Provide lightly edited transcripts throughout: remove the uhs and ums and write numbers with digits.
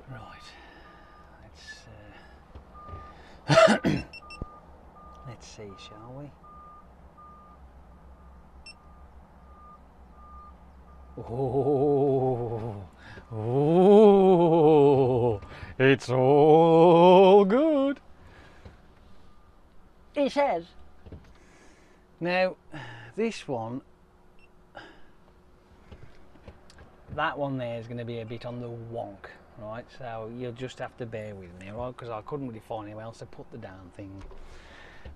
Right, let's see, shall we? Oh, it's all good. It says. Now, this one, that one there is going to be a bit on the wonk, right? So you'll just have to bear with me, right? Because I couldn't really find anywhere else to put the damn thing.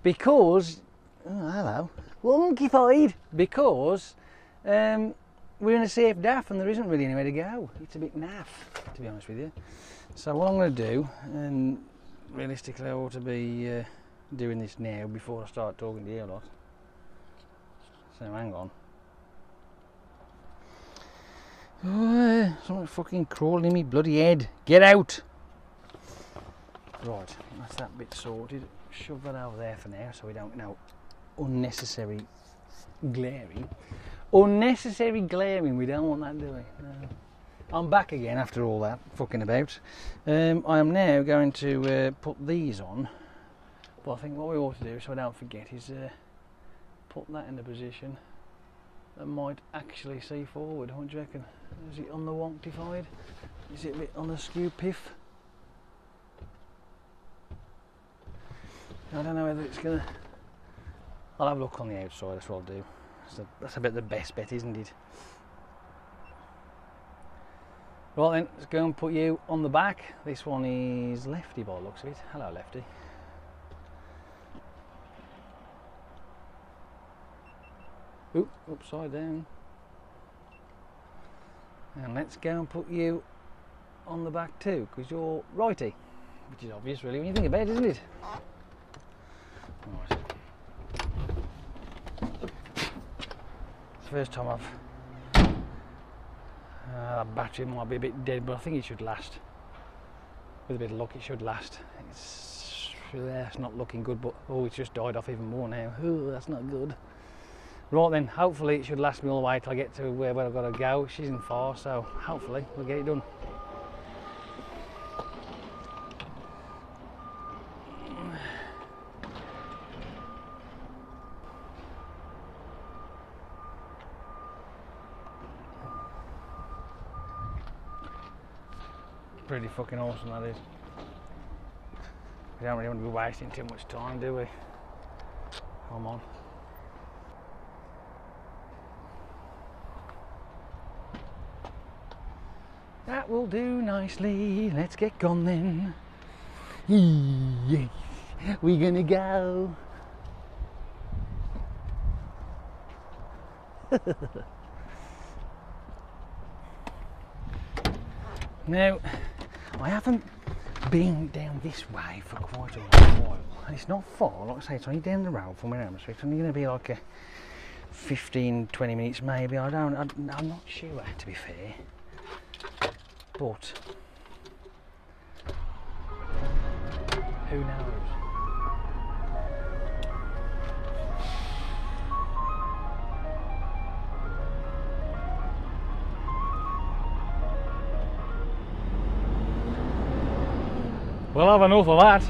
Because, oh, hello, wonkified. Because we're in a safe daff and there isn't really anywhere to go. It's a bit naff, to be honest with you. So what I'm going to do, and realistically I ought to be doing this now before I start talking to you a lot. So hang on. Oh, someone's fucking crawling in me bloody head. Get out! Right, that's that bit sorted. Shove that over there for now so we don't know unnecessary glaring. Unnecessary glaring, we don't want that, do we? No. I'm back again after all that fucking about. I am now going to put these on, but I think what we ought to do, so I don't forget, is put that in a position that might actually see forward. What do you reckon? Is it on the wonktified? Is it a bit on the skew piff? I don't know whether it's gonna... I'll have a look on the outside, that's what I'll do. So that's about the best bet, isn't it? Right then, let's go and put you on the back. This one is Lefty by the looks of it. Hello, Lefty. Oop, upside down. And let's go and put you on the back too, because you're righty. Which is obvious really when you think about it, isn't it? Right. It's the first time I've... that battery might be a bit dead, but I think it should last. With a bit of luck it should last. It's not looking good, but oh, it's just died off even more now. Oh, that's not good. Right then, hopefully it should last me all the way till I get to where I've got to go. She's in far, so hopefully we'll get it done. Pretty fucking awesome that is. We don't really want to be wasting too much time, do we? Come on. That will do nicely. Let's get gone then. Yes, we're gonna go. Now, I haven't been down this way for quite a while, and it's not far. Like I say, it's only down the road from where I am, so it's only going to be like a 15-20 minutes maybe. I'm not sure, to be fair. But who knows? We'll have enough of that.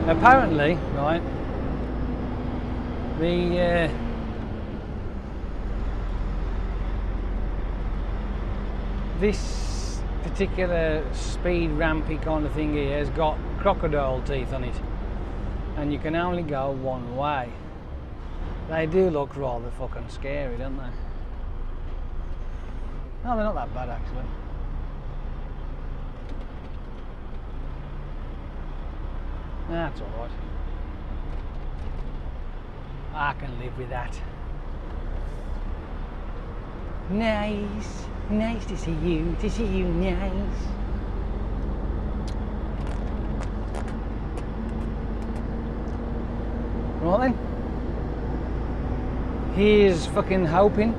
Apparently, right, this particular speed rampy kind of thing here has got crocodile teeth on it, and you can only go one way. They do look rather fucking scary, don't they? No, they're not that bad actually. That's alright. I can live with that. Nice. Nice to see you. To see you, nice. Right then. Here's fucking hoping.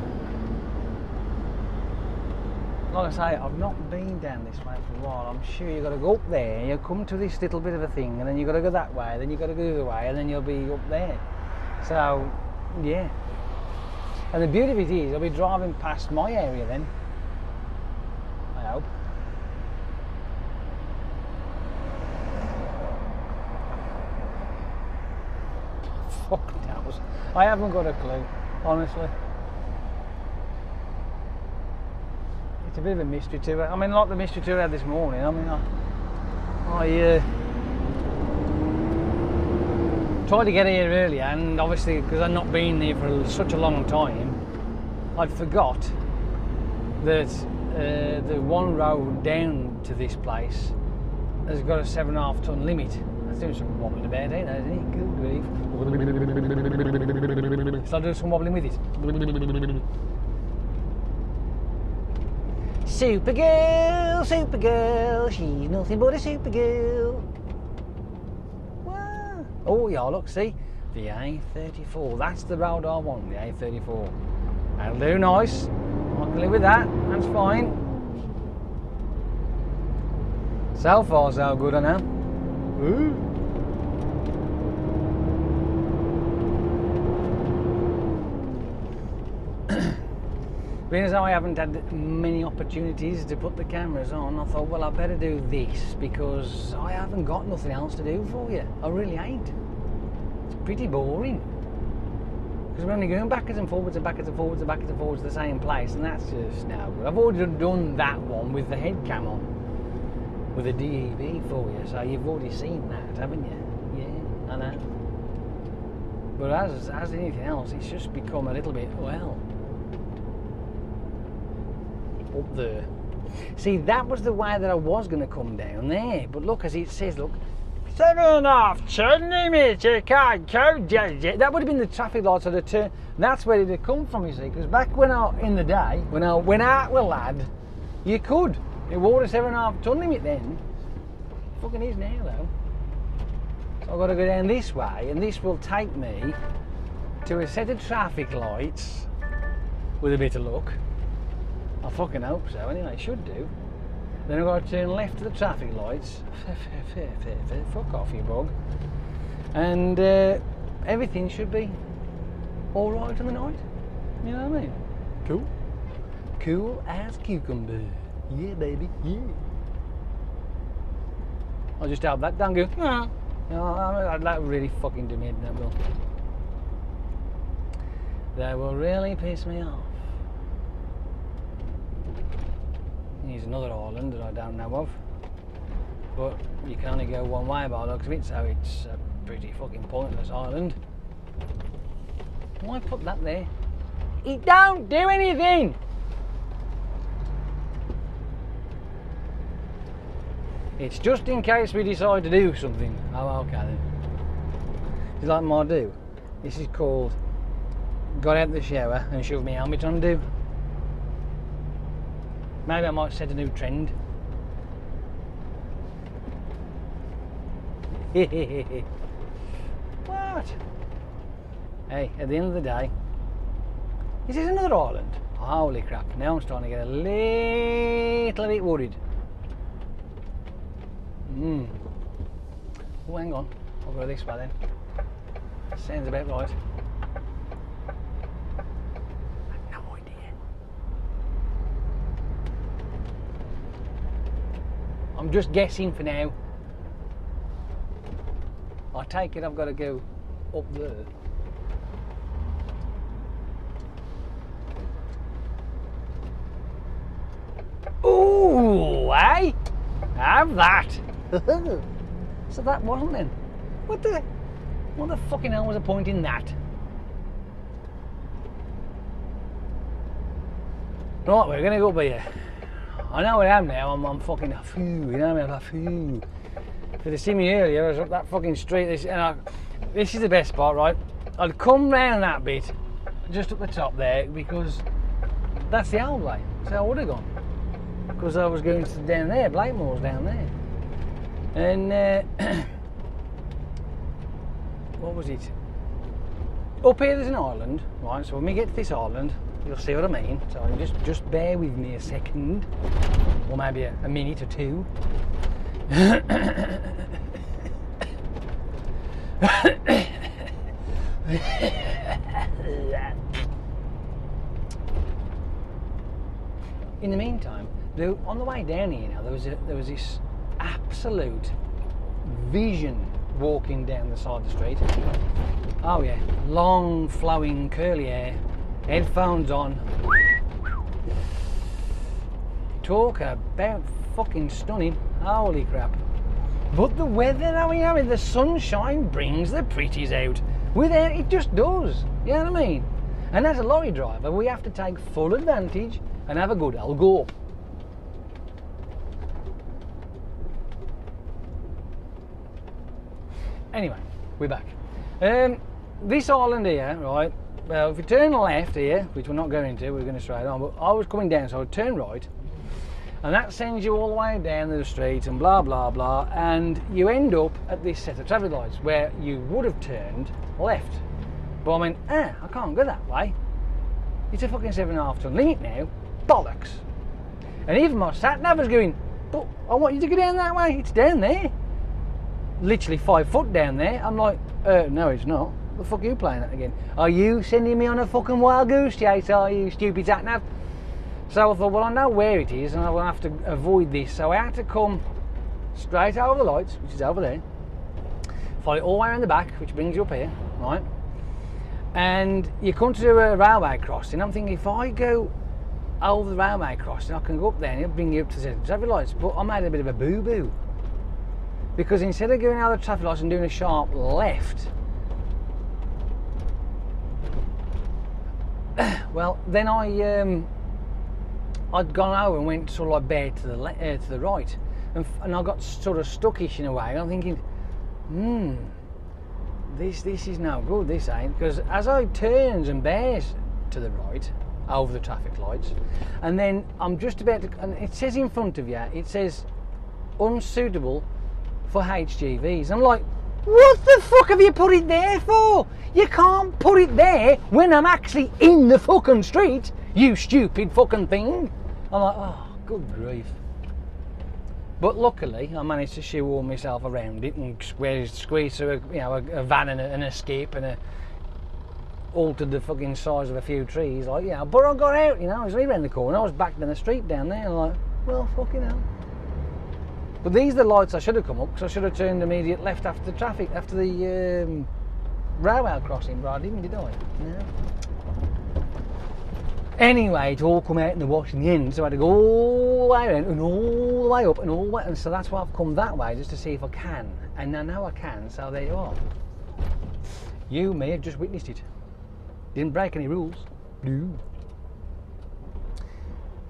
Like I say, I've not been down this way for a while. I'm sure you've got to go up there, you'll come to this little bit of a thing, and then you've got to go that way, then you've got to go the other way, and then you'll be up there. So, yeah. And the beauty of it is, I'll be driving past my area then, hope. Fuck knows. I haven't got a clue, honestly. It's a bit of a mystery to it. I mean, like the mystery to it this morning. I mean, I tried to get here earlier, and obviously because I've not been there for such a long time, I'd forgot that the one road down to this place has got a 7.5 ton limit. That's doing some wobbling about, ain't it? Isn't it? Good grief. So I'll do some wobbling with it. Supergirl, Supergirl, she's nothing but a Supergirl. Wow. Oh yeah, look, see? The A34, that's the road I want, the A34. That'll do nice. I can live with that, that's fine. So far so good, I know. Ooh. Being as though I haven't had many opportunities to put the cameras on, I thought, well, I better do this because I haven't got nothing else to do for you. I really ain't. It's pretty boring. Because we're only going backwards and forwards and backwards and forwards and backwards and forwards to the same place, and that's just no good. I've already done that one with the head cam on, with a DEV for you, so you've already seen that, haven't you? Yeah, I know. But as anything else, it's just become a little bit, well, up there. See, that was the way that I was going to come down there, but look, as it says, look, 7.5 ton limit, you can't go. That would have been the traffic lights of the turn. That's where it had come from, you see, because back in the day, when I went out with lad, you could. It was a 7.5 ton limit then. Fucking is now though. So I've got to go down this way, and this will take me to a set of traffic lights with a bit of luck. I fucking hope so, anyway, it should do. Then I've got to turn left to the traffic lights. Fuck off, you bug. And everything should be alright in the night. You know what I mean? Cool. Cool as cucumber. Yeah, baby, yeah. I'll just hope that don't go, yeah. You know, that would really fucking do me in, that will. That will really piss me off. Here's another island that I don't know of, but you can only go one way by the looks of it, so it's a pretty fucking pointless island. Why put that there? It don't do anything! It's just in case we decide to do something. Oh, okay then. It's like my do. This is called got out the shower and shoved my helmet on do. Maybe I might set a new trend. What? Hey, at the end of the day, this is another island. Holy crap, now I'm starting to get a little bit worried. Oh, hang on, I'll go this way then. Sounds about right. I'm just guessing for now. I take it I've got to go up there. Ooh, eh? Have that. So that wasn't then. What the fucking hell was the point in that? Right, we're going to go up here. I know where I am now, I'm fucking a few, you know what I mean? I'm a few. If you'd have seen me earlier, I was up that fucking street, this is the best part, right? I'd come round that bit, just up the top there, because that's the old way, so I would have gone. Because I was going down there, Blakemore's down there. And, what was it? Up here there's an island, right, so when we get to this island, you'll see what I mean. So just bear with me a second, or maybe a minute or two. In the meantime, On the way down here, now there was this absolute vision walking down the side of the street. Oh yeah, long flowing curly hair, headphones on. Talk about fucking stunning. Holy crap. But the weather, I mean, the sunshine brings the pretties out. Without it just does. You know what I mean? And as a lorry driver, we have to take full advantage and have a good old go up. Anyway, we're back. This island here, right, well, if you turn left here, which we're not going to, we're going to straight on, but I was coming down, so I would turn right, and that sends you all the way down to the street and blah, blah, blah, and you end up at this set of traffic lights where you would have turned left. But I went, I can't go that way. It's a fucking 7.5 ton limit now. Bollocks. And even my sat-nav was going, but I want you to go down that way, it's down there. Literally 5 foot down there. I'm like, no it's not. What the fuck are you playing at again? Are you sending me on a fucking wild goose chase, are you, stupid sat-nav? So I thought, well, I know where it is and I will have to avoid this. So I had to come straight over the lights, which is over there, follow it all the way around the back, which brings you up here, right? And you come to a railway crossing. I'm thinking, if I go over the railway crossing, I can go up there and it'll bring you up to the traffic lights. But I made a bit of a boo-boo. Because instead of going out of the traffic lights and doing a sharp left, well, then I'd gone over and went sort of like bare to the right, and I got sort of stuckish in a way. And I'm thinking, this is no good. This ain't, because as I turns and bears to the right over the traffic lights, and then I'm just about to, and it says in front of you, it says unsuitable for HGVs. I'm like, what the fuck have you put it there for? You can't put it there when I'm actually in the fucking street, you stupid fucking thing. I'm like, oh, good grief. But luckily, I managed to shoehorn myself around it and squeeze through a van and an escape and altered the fucking size of a few trees. Like, but I got out, I was only around the corner, I was back down the street down there, and I'm like, well, fucking hell. But these are the lights I should have come up, because I should have turned immediate left after the railway crossing, but I didn't, did I? No. Anyway, it all come out in the wash in the end, so I had to go all the way around and all the way up and all the way, and so that's why I've come that way, just to see if I can. And I know I can, so there you are. You may have just witnessed it. Didn't break any rules. No.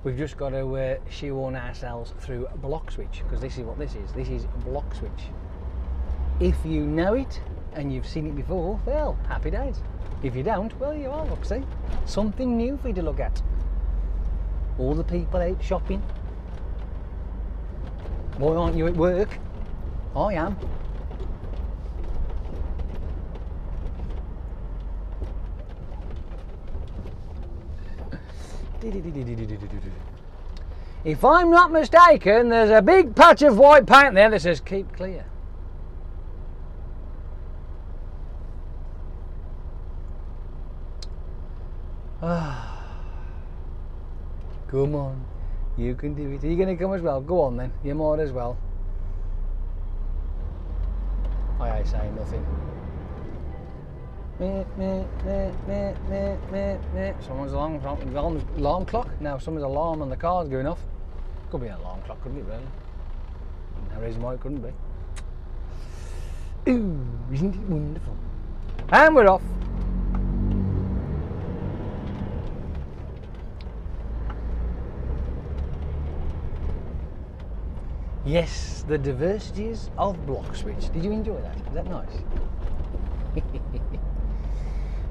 We've just got to shoehorn ourselves through a block switch, because this is what this is. This is a block switch. If you know it and you've seen it before, well, happy days. If you don't, well, you are, look, see? Something new for you to look at. All the people out shopping. Why aren't you at work? I am. If I'm not mistaken, there's a big patch of white paint there that says keep clear. Come on, you can do it. Are you going to come as well? Go on then, you might as well. I ain't saying nothing. Someone's alarm clock? No, someone's alarm on the car's going off. Could be an alarm clock, couldn't it, really? No reason why it couldn't be. Ooh, isn't it wonderful? And we're off. Yes, the diversities of block switch. Did you enjoy that? Is that nice?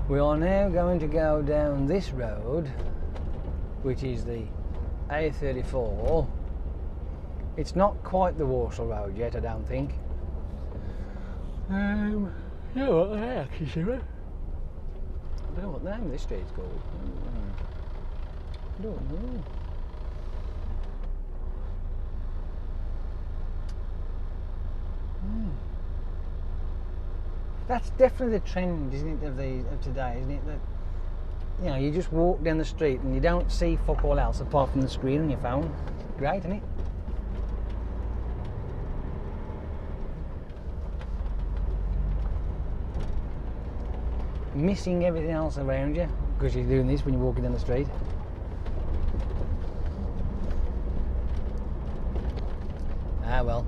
We are now going to go down this road, which is the A34. It's not quite the Walsall road yet, I don't think. Yeah, what the heck, you see it? I don't know what the name of this street's called. I don't know. That's definitely the trend, isn't it, of today, isn't it? That you just walk down the street and you don't see fuck all else apart from the screen on your phone. great, isn't it? Missing everything else around you because you're doing this when you're walking down the street. Ah well.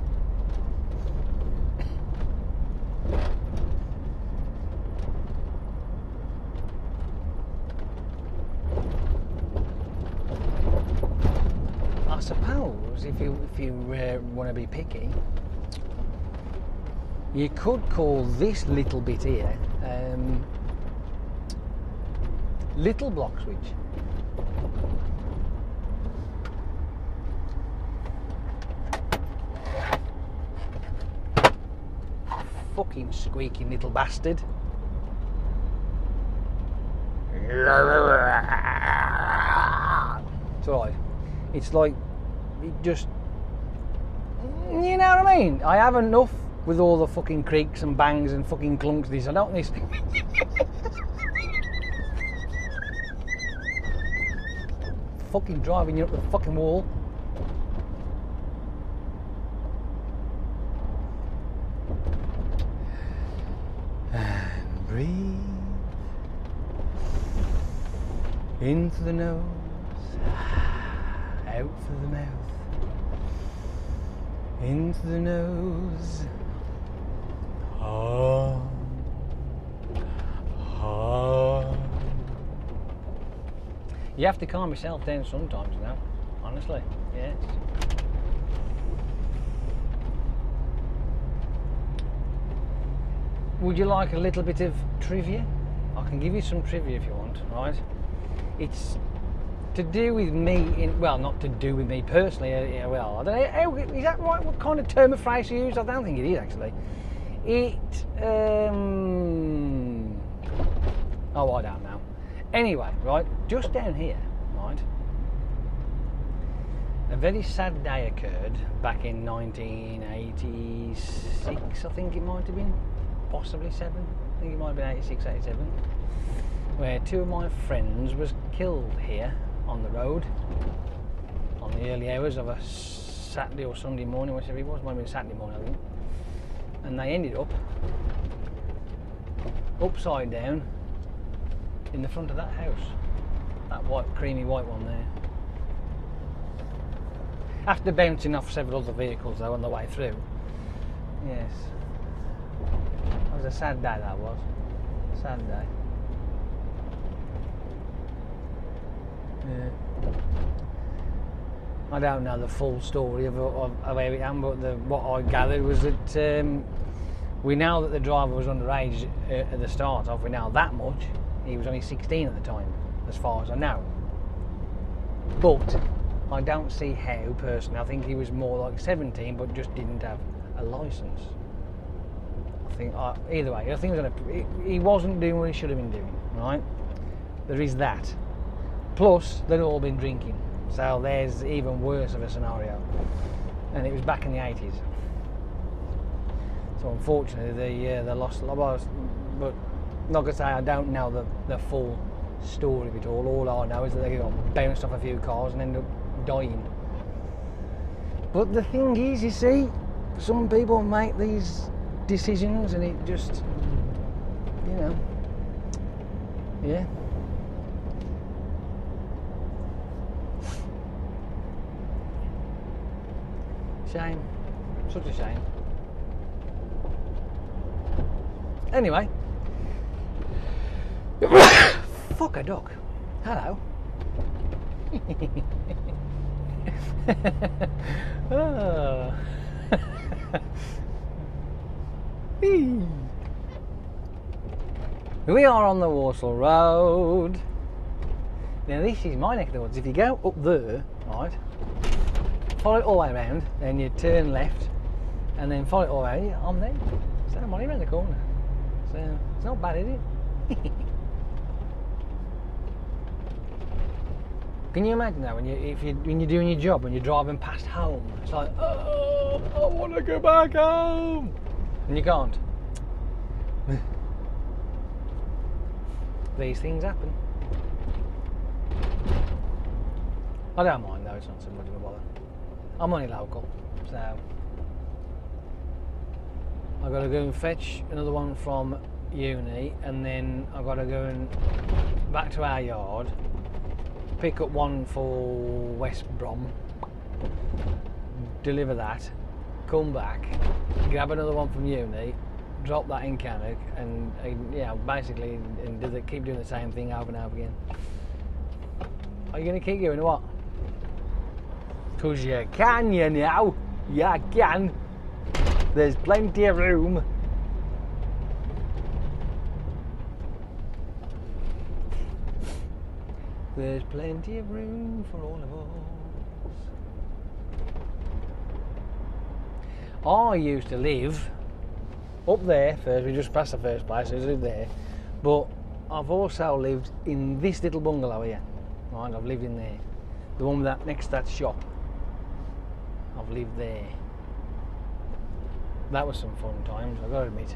I suppose if you want to be picky, you could call this little bit here little block switch. Fucking squeaking little bastard. It's alright. It's like, it just, you know what I mean? I have enough with all the fucking creaks and bangs and fucking clunks this. I don't need fucking driving you up the fucking wall. And breathe into the nose, out through the mouth, into the nose. You have to calm yourself down sometimes now, honestly, yes. Would you like a little bit of trivia? I can give you some trivia if you want, right? It's to do with me, well, not to do with me personally, well, I don't know, is that right? What kind of term of phrase you use? I don't think it is, actually. Oh, I don't know. Anyway, right, just down here, right, a very sad day occurred back in 1986, I think it might have been, possibly 7, I think it might have been 86, 87, where 2 of my friends was killed here on the road on the early hours of a Saturday or Sunday morning, whichever it was, might have been Saturday morning, I think, and they ended up upside down in the front of that house, that white, creamy white one there. After bouncing off several other vehicles though on the way through. Yes. It was a sad day, that was. Sad day. Yeah. I don't know the full story of how it happened, but what I gathered was that we know that the driver was underage at the start off, we know that much. He was only 16 at the time, as far as I know. But I don't see how, personally. I think he was more like 17, but just didn't have a licence. I think, either way, I think he wasn't doing what he should have been doing, right? There is that. Plus, they'd all been drinking. So there's even worse of a scenario. And it was back in the 80s. So unfortunately, they lost a lot. But like I say, I don't know the full story of it all. All I know is that they got bounced off a few cars and ended up dying. But the thing is, you see, some people make these decisions and it just, you know, yeah. Shame. Such a shame. Anyway. Fuck a duck. Hello. Oh. We are on the Walsall Road. Now this is my neck of the woods. If you go up there, right, follow it all the way around, then you turn left, and then follow it all the way around, I'm there. So I'm only around the corner. So it's not bad, is it? Can you imagine that when you're doing your job, when you're driving past home, it's like, oh, I want to go back home, and you can't. These things happen. I don't mind though; it's not so much of a bother. I'm only local, so I've got to go and fetch another one from uni, and then I've got to go and back to our yard, pick up one for West Brom, deliver that, come back, grab another one from uni, drop that in Cannock, and yeah, basically, and keep doing the same thing over and over again. Are you going to keep going or what? Because you can, you know. You can. There's plenty of room. There's plenty of room for all of us. I used to live up there first. We just passed the first place, so I lived there. But I've also lived in this little bungalow here. Right, I've lived in there. The one with that next to that shop. I've lived there. That was some fun times, I've got to admit.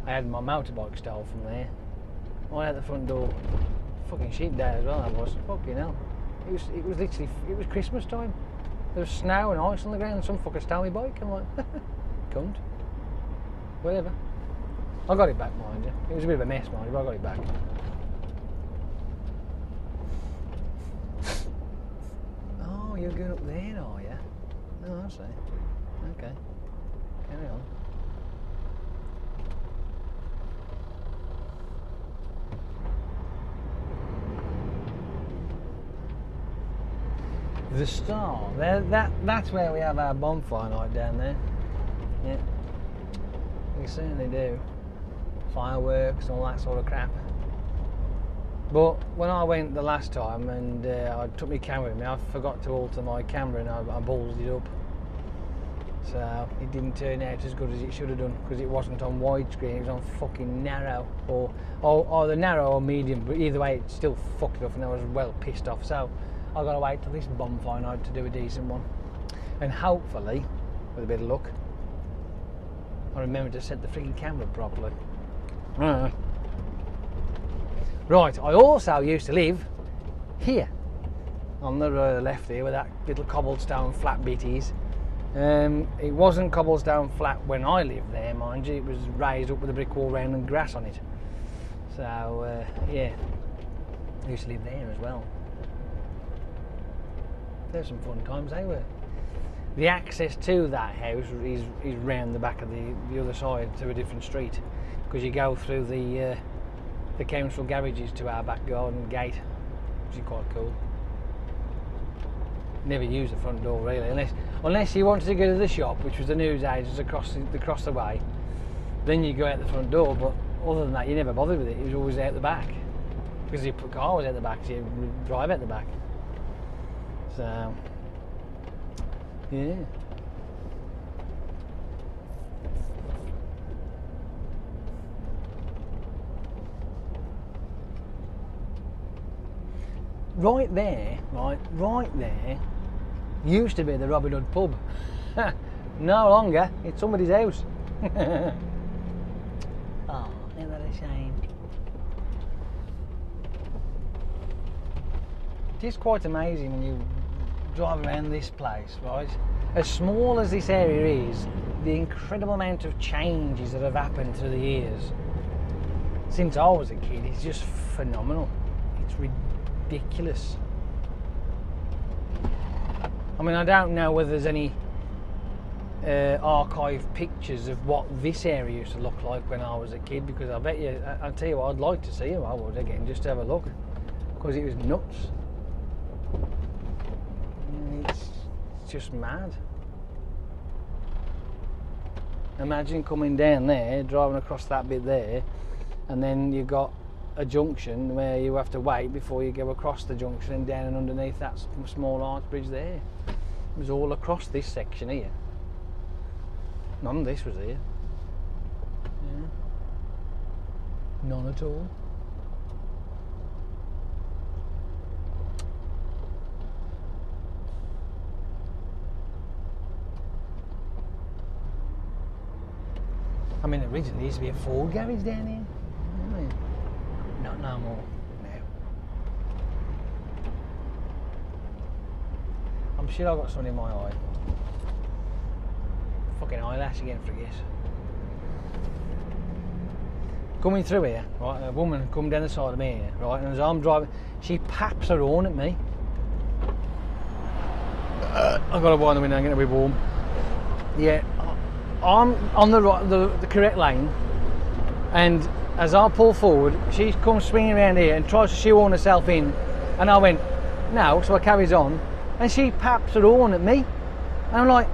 I had my motorbike stole from there. Right at the front door. Fucking shit day as well, that was. Fucking hell. It was literally, it was Christmas time. There was snow and ice on the ground and some fucker stole my bike. I'm like, cunt. Whatever. I got it back, mind you. It was a bit of a mess, mind you, but I got it back. Oh, you're going up there, are you? Oh, I see. Okay. Carry on. The Star. That's where we have our bonfire night down there. Yeah. We certainly do. Fireworks and all that sort of crap. But when I went the last time and I took my camera with me, I forgot to alter my camera and I ballsed it up. So it didn't turn out as good as it should have done because it wasn't on widescreen, it was on fucking narrow or the narrow or medium, but either way it still fucked it up and I was well pissed off. So I've got to wait till this bonfire night to do a decent one. And hopefully, with a bit of luck, I remember to set the freaking camera properly. Right, I also used to live here, on the left here, where that little cobblestone flat bit is. It wasn't cobblestone flat when I lived there, mind you, it was raised up with a brick wall round and grass on it. So, yeah, I used to live there as well. There's some fun times, they were. The access to that house is round the back of the other side to a different street, because you go through the council garages to our back garden gate, which is quite cool. Never use the front door really, unless you wanted to go to the shop, which was the newsagents across the way. Then you go out the front door, but other than that, you never bothered with it. It was always out the back, because your car was out the back, so you drive out the back. So, yeah. Right there, used to be the Robin Hood pub. No longer, it's somebody's house. Oh, isn't that a shame? It is quite amazing when you drive around this place, right? As small as this area is, the incredible amount of changes that have happened through the years. Since I was a kid, it's just phenomenal. It's ridiculous. I mean, I don't know whether there's any archive pictures of what this area used to look like when I was a kid, because I bet you, I'll tell you what, I'd like to see them, I would, again, just to have a look, because it was nuts. It's just mad. Imagine coming down there, driving across that bit there, and then you've got a junction where you have to wait before you go across the junction and down and underneath that small arch bridge there. It was all across this section here. None of this was here. Yeah. None at all. I mean, originally there used to be a Ford garage down here. Not no more. No. I'm sure I've got something in my eye. Fucking eyelash again, forget. Coming through here, right, a woman come down the side of me here, right, and as I'm driving, she paps her horn at me. I've got to wind the window and get a bit warm. Yeah, I'm on the correct lane, and as I pull forward, she comes swinging around here and tries to shoehorn herself in, and I went, no, so I carries on, and she paps her horn at me, and I'm like,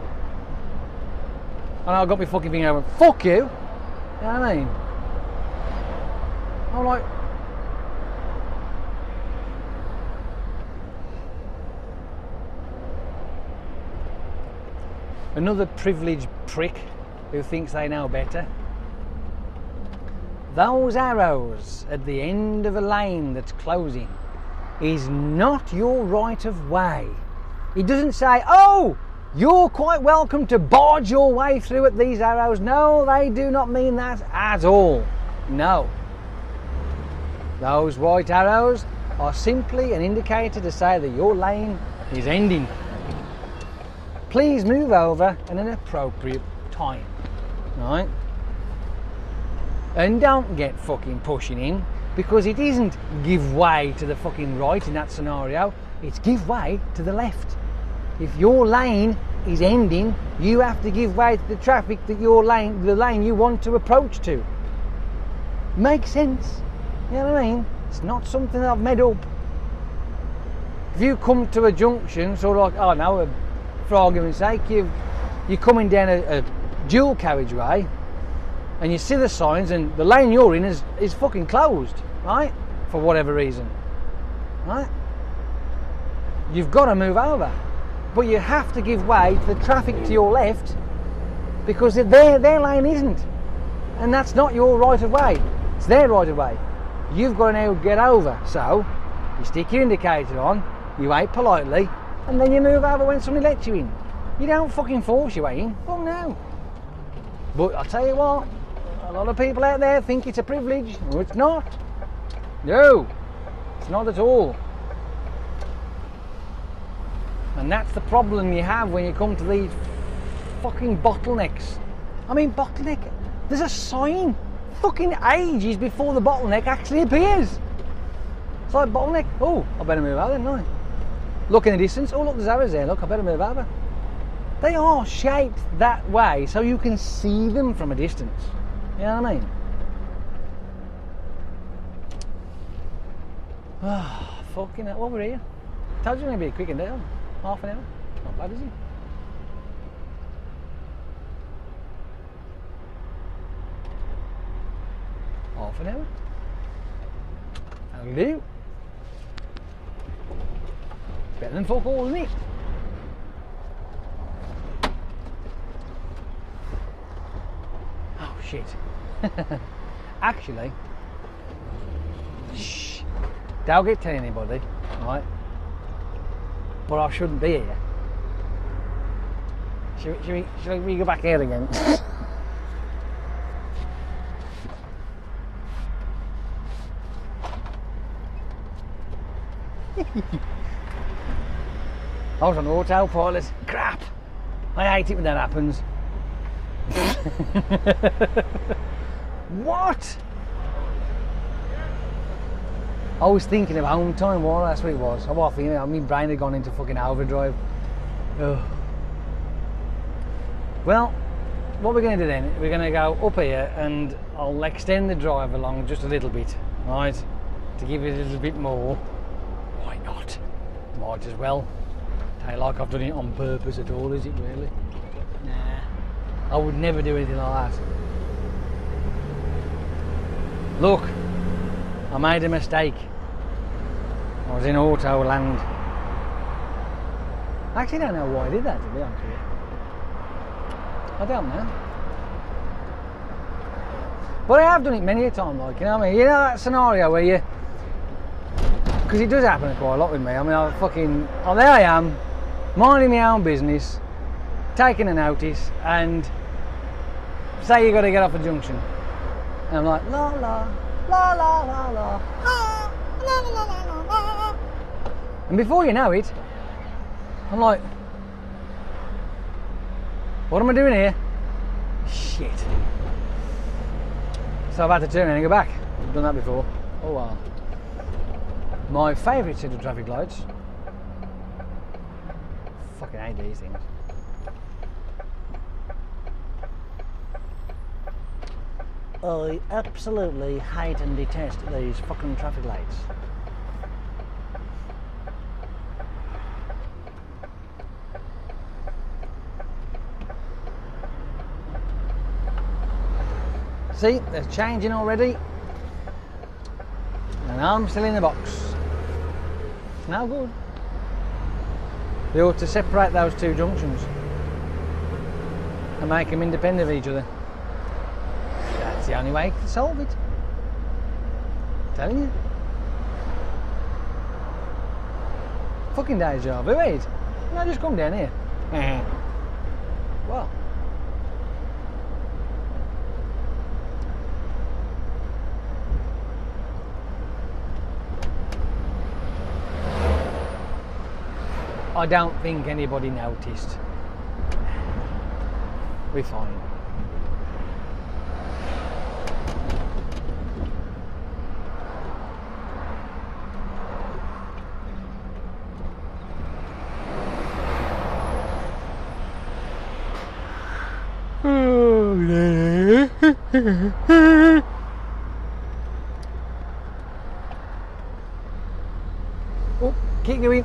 and I got my fucking finger and I went, fuck you, you know what I mean? I'm like, another privileged prick who thinks they know better. Those arrows at the end of a lane that's closing is not your right of way. It doesn't say, oh, you're quite welcome to barge your way through at these arrows. No, they do not mean that at all. No. Those white arrows are simply an indicator to say that your lane is ending. Please move over at an appropriate time, right? And don't get fucking pushing in, because it isn't give way to the fucking right in that scenario, it's give way to the left. If your lane is ending, you have to give way to the traffic that the lane you want to approach to. Makes sense. You know what I mean? It's not something that I've made up. If you come to a junction, sort of like, oh no, for argument's sake, you're coming down a dual carriageway, and you see the signs, and the lane you're in is fucking closed, right? For whatever reason, right? You've got to move over, but you have to give way to the traffic to your left, because their lane isn't, and that's not your right of way. It's their right of way. You've got to now get over. So you stick your indicator on, you wait politely, and then you move over when somebody lets you in. You don't fucking force your way in. Oh no. But I'll tell you what, a lot of people out there think it's a privilege. No, it's not. No, it's not at all. And that's the problem you have when you come to these fucking bottlenecks. I mean, bottleneck, there's a sign fucking ages before the bottleneck actually appears. It's like, bottleneck, oh, I better move over then, don't I? Look in the distance, oh look, there's arrows there, look, I better move over. They are shaped that way so you can see them from a distance. You know what I mean? Ah, fucking hell, what we're here. Told you it's going to be a quick and deal. Half an hour. Not bad, is it? Half an hour. That'll do. Better than fuck all, isn't it? Oh shit. Actually, shh, don't get telling anybody, right? But I shouldn't be here. Should we go back here again? I was on autopilot. Crap! I hate it when that happens. What? I was thinking of home time, well, that's what it was. I was thinking, my brain had gone into fucking overdrive. Ugh. Well, what we're going to do then, we're going to go up here and I'll extend the drive along just a little bit, right? To give it a little bit more. Why not? Might as well. Ain't like I've done it on purpose at all, is it really? Nah. I would never do anything like that. Look, I made a mistake. I was in auto land. I actually don't know why I did that, to be honest with you. I don't know. But I have done it many a time, like, you know what I mean? You know that scenario where you... Because it does happen quite a lot with me. I mean, oh, there I am, minding my own business, taking a notice, and say you got to get off a junction. And I'm like, la la, la la la la, la la la la la la. And before you know it, I'm like, What am I doing here? Shit. So I've had to turn around and go back. I've done that before. Oh well. My favourite set of traffic lights. Fucking hate these things. I absolutely hate and detest these fucking traffic lights. See, they're changing already, and I'm still in the box. It's no good. They ought to separate those two junctions and make them independent of each other. That's the only way to solve it. I'm telling you. Fucking deja vu, wait. No, just come down here. Well. I don't think anybody noticed. We're fine. Oh, keep going.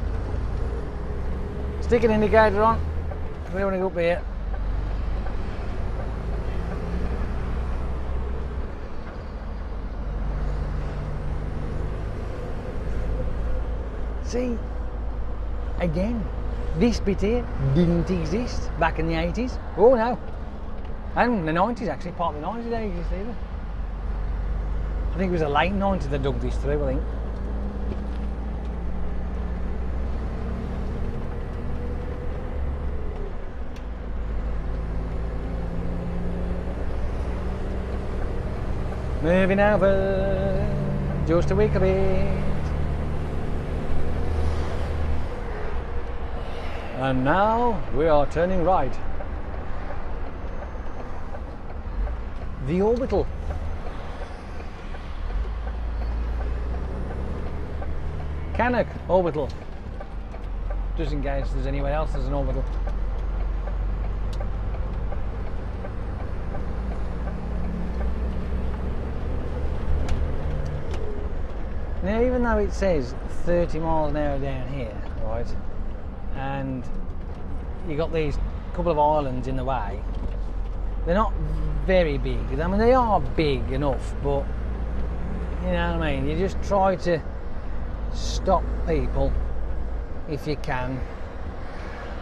Stick an indicator on. We don't want to go up here. See, again, this bit here didn't exist back in the 80s. Oh no. And the 90s actually, part of the 90s didn't exist either. I think it was the late 90s that dug this through, I think. Moving over just a wee bit. And now we are turning right. The orbital. Cannock orbital. Just in case there's anywhere else there's an orbital. Now, even though it says 30 miles an hour down here, right, and you got these couple of islands in the way, they're not very big. I mean, they are big enough, but you know what I mean. You just try to stop people, if you can,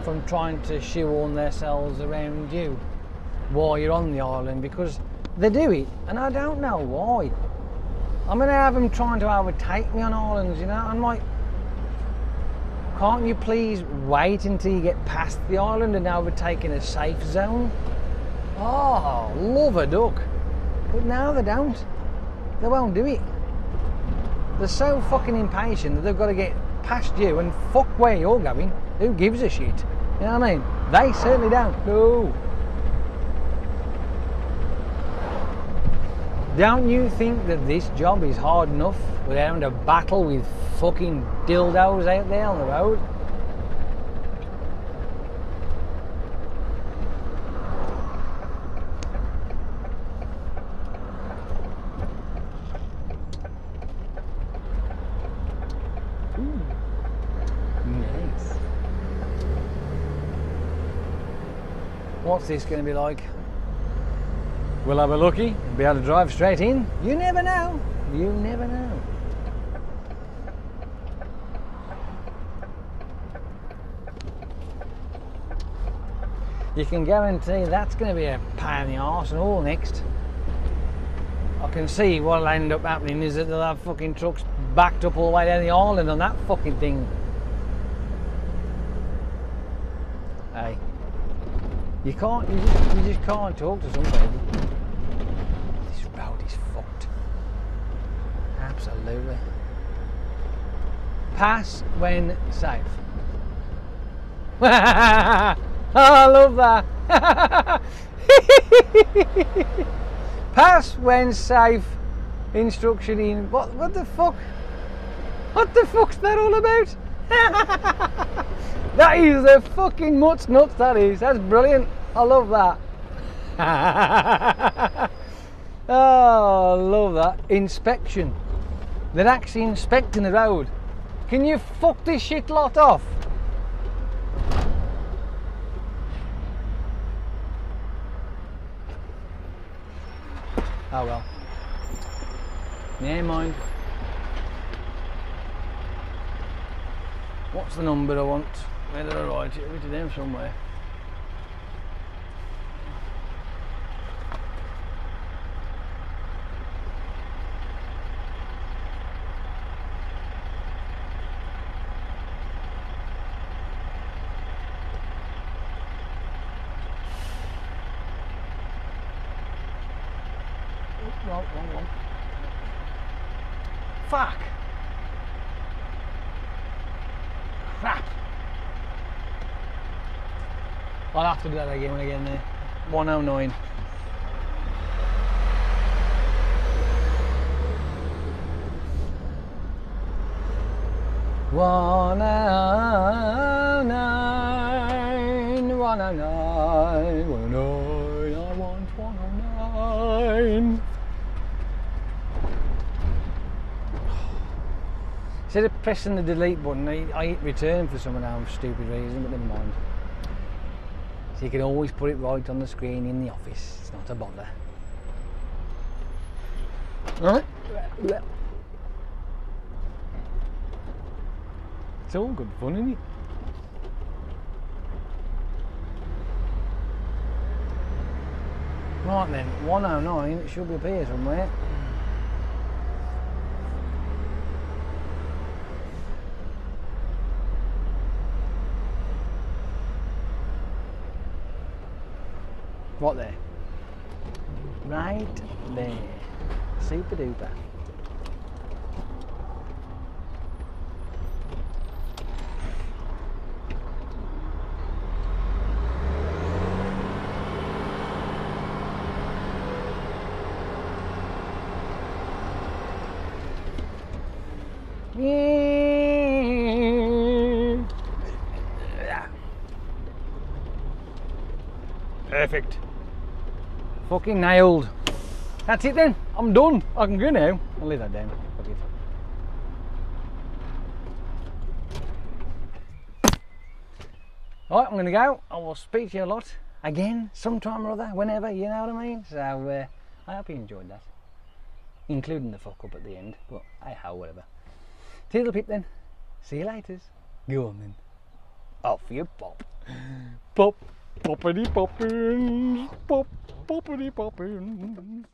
from trying to shoehorn themselves around you while you're on the island, because they do it, and I don't know why. I'm going to have them trying to overtake me on islands, you know. I'm like, can't you please wait until you get past the island and overtake in a safe zone? Oh, love a duck. But no, they don't. They won't do it. They're so fucking impatient that they've got to get past you and fuck where you're going. Who gives a shit? You know what I mean? They certainly don't. No. Don't you think that this job is hard enough without having to battle with fucking dildos out there on the road? Ooh. Nice. What's this going to be like? Will I be lucky and be able to drive straight in? You never know. You never know. You can guarantee that's going to be a pain in the arse and all next. I can see what'll end up happening is that they'll have fucking trucks backed up all the way down the island on that fucking thing. Hey, you just can't talk to some people. This road is fucked. Absolutely. Pass when safe. I love that. Pass when safe. Instruction in. What the fuck? What the fuck's that all about? That is the fucking nuts, that is. That's brilliant. I love that. Oh, I love that. Inspection. They're actually inspecting the road. Can you fuck this shit lot off? Oh well. Never mind. What's the number I want? Where did I write it? I wrote it down somewhere. Wrong one. Fuck! Crap! I'll have to do that again when I get in there. 109. One oh nine, I want 109. Instead of pressing the delete button, I hit return for some stupid reason, but never mind. So you can always put it right on the screen in the office, it's not a bother. Alright? It's all good fun, isn't it? Right then, 109, it should be up here somewhere. What there? Right there. Super duper. Perfect. Fucking nailed. That's it then. I'm done. I can go now. I'll leave that down. Fuck it. Right, I'm going to go. I will speak to you a lot again, sometime or other, whenever, you know what I mean? So, I hope you enjoyed that. Including the fuck up at the end. But, hey ho, whatever. Toodle pip then. See you later. Go on then. Off you pop. Pop. Poppity poppins. Pop. Poppity poppins.